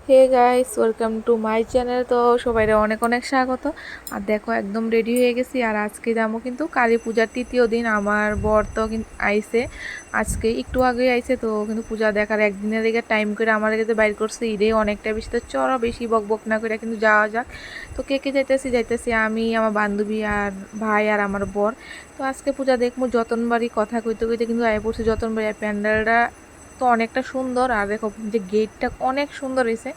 Hey guys, welcome to my channel. তো সবাই অনেক অনেক স্বাগত। আর দেখো একদম রেডি হয়ে গেছি। আর আজকে যাবো কিন্তু কালী পূজার তৃতীয় দিন। আমার বর তো কিন্তু আইসে, আজকে একটু আগে আইসে। তো কিন্তু পূজা দেখার একদিনের দিকে টাইম করে আমার কাছে বাইর করছে। ঈদে অনেকটা বেশি, তো চলো বেশি বক বক না করে কিন্তু যাওয়া যাক। তো কে কে যাইতেছি আমি, আমার বান্ধবী আর ভাই আর আমার বর। তো আজকে পূজা দেখবো যতনবারই কথা কইতে কইতে কিন্তু আয় পড়ছে যতনবাড়ি। প্যান্ডেলটা তো অনেকটা সুন্দর। আর দেখো যে গেটটা অনেক সুন্দর হয়েছে।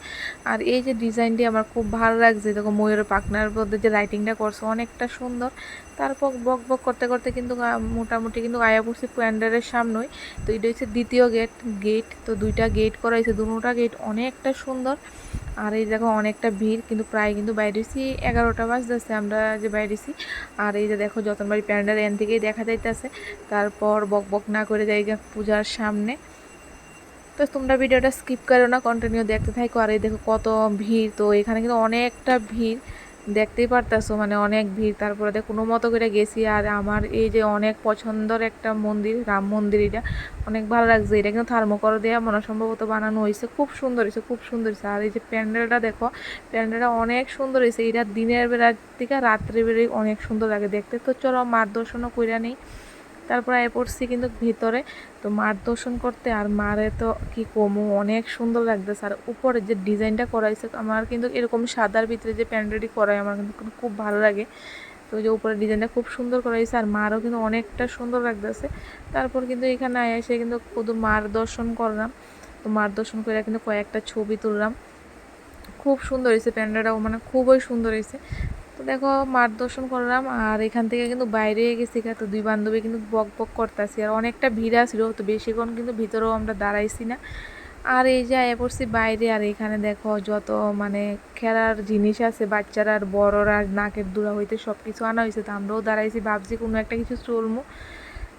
আর এই যে ডিজাইনটি আমার খুব ভালো লাগছে। দেখো ময়ূরের পাখনার মধ্যে যে লাইটিংটা করছে অনেকটা সুন্দর। তারপর বক বক করতে করতে কিন্তু মোটামুটি কিন্তু আয়া পড়ছি প্যান্ডেলের সামনেই। তো এটা হচ্ছে দ্বিতীয় গেট তো দুইটা গেট করা হয়েছে, দুটা গেট অনেকটা সুন্দর। আর এই দেখো অনেকটা ভিড়, কিন্তু প্রায় কিন্তু বাইরেছি 11টা বাজতেছে আমরা যে বাইরেছি। আর এই যে দেখো যতনবাড়ি প্যান্ডেল এন থেকেই দেখা যাইতেছে। তারপর বক বক না করে যাই পূজার সামনে। তো তোমরা ভিডিওটা স্কিপ করো না, কন্টিনিউ দেখতে থাকো। আর এই দেখো কত ভিড়, তো এখানে কিন্তু অনেকটা ভিড় দেখতেই পারতেছো, মানে অনেক ভিড়। তারপরে দেখো কোনো মতো করে গেছি। আর আমার এই যে অনেক পছন্দের একটা মন্দির, রাম মন্দির, এটা অনেক ভালো লাগছে। এটা কিন্তু থার্মোকল দেওয়া মনে সম্ভবত বানানো হয়েছে, খুব সুন্দর হয়েছে, খুব সুন্দর হয়েছে। আর এই যে প্যান্ডেলটা দেখো, প্যান্ডেলটা অনেক সুন্দর হয়েছে। এটা দিনের বেলার থেকে রাত্রে বেলায় অনেক সুন্দর লাগে দেখতে। তো চলো মার দর্শনও কইরা নেই। তারপর আয় পড়ছি কিন্তু ভিতরে, তো মার দর্শন করতে। আর মারে তো কি কমু, অনেক সুন্দর লাগতেছে। আর উপরে যে ডিজাইনটা করাইছে, আমার কিন্তু এরকম সাদার ভিতরে যে প্যান্ডেলটি করাই আমার কিন্তু খুব ভালো লাগে। তো যে উপরে ডিজাইনটা খুব সুন্দর করাইছে, আর মারও কিন্তু অনেকটা সুন্দর লাগতেছে। তারপর কিন্তু এখানে এসে কিন্তু শুধু মার দর্শন করলাম। তো মার দর্শন করে কিন্তু কয়েকটা ছবি তুললাম। খুব সুন্দর হয়েছে প্যান্ডেলটাও, মানে খুবই সুন্দর হয়েছে। তো দেখো মার দর্শন করলাম। আর এখান থেকে কিন্তু বাইরে গেছি, তো দুই বান্ধবী কিন্তু বক বক করতেছি। আর অনেকটা ভিড় ছিল, তো বেশিক্ষণ কিন্তু ভিতরেও আমরা দাঁড়াইছি না। আর এই যে আয়া পড়ছি বাইরে। আর এখানে দেখো যত মানে খেলার জিনিস আছে, বাচ্চারা আর বড়রা নাকের দুরা হইতে সব কিছু আনা হয়েছে। তো আমরাও দাঁড়াইছি, ভাবছি কোনো একটা কিছু চলবো।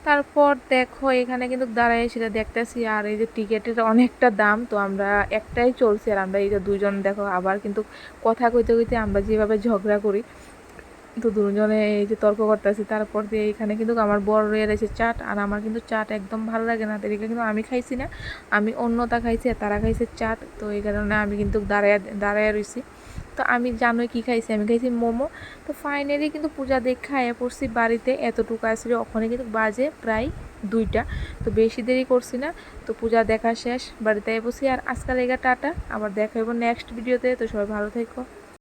তারপর দেখো এখানে কিন্তু দাঁড়াই সেটা দেখতেছি। আর এই যে টিকিটের অনেকটা দাম, তো আমরা একটাই চলছি। আর আমরা এই যে দুইজন দেখো আবার কিন্তু কথা কইতে কইতে আমরা যেভাবে ঝগড়া করি, তো দুজনে এই যে তর্ক করতেছি। তারপর দিয়ে এখানে কিন্তু আমার বড় রয়ে রয়েছে চাট। আর আমার কিন্তু চাট একদম ভালো লাগে না, তাদেরকে কিন্তু আমি খাইছি না, আমি অন্যটা খাইছি আর তারা খাইছে চাট। তো এই কারণে আমি কিন্তু দাঁড়ায় দাঁড়ায় রয়েছি। তো আমি জানোই কি খাইছি, আমি খাইছি মোমো। তো ফাইনালি কিন্তু পূজা দেখা পড়ছি বাড়িতে। এতটুকু আসলে ওখানে কিন্তু বাজে প্রায় 2টা। তো বেশি দেরি করছি না। তো পূজা দেখা শেষ, বাড়িতে পড়ছি। আর আজকাল টাটা, আবার দেখা হইব নেক্সট ভিডিওতে। তো সবাই ভালো থেকো।